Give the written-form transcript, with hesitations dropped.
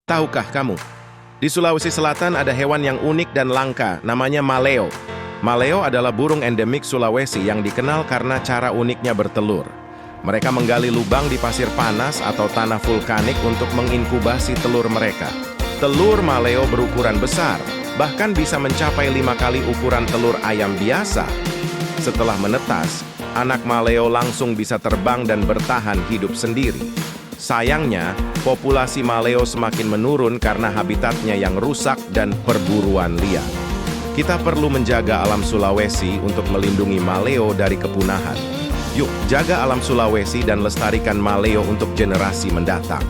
Tahukah kamu, di Sulawesi Selatan ada hewan yang unik dan langka, namanya maleo. Maleo adalah burung endemik Sulawesi yang dikenal karena cara uniknya bertelur. Mereka menggali lubang di pasir panas atau tanah vulkanik untuk menginkubasi telur mereka. Telur maleo berukuran besar, bahkan bisa mencapai 5 kali ukuran telur ayam biasa. Setelah menetas, anak maleo langsung bisa terbang dan bertahan hidup sendiri. Sayangnya, populasi maleo semakin menurun karena habitatnya yang rusak dan perburuan liar. Kita perlu menjaga alam Sulawesi untuk melindungi maleo dari kepunahan. Yuk, jaga alam Sulawesi dan lestarikan maleo untuk generasi mendatang.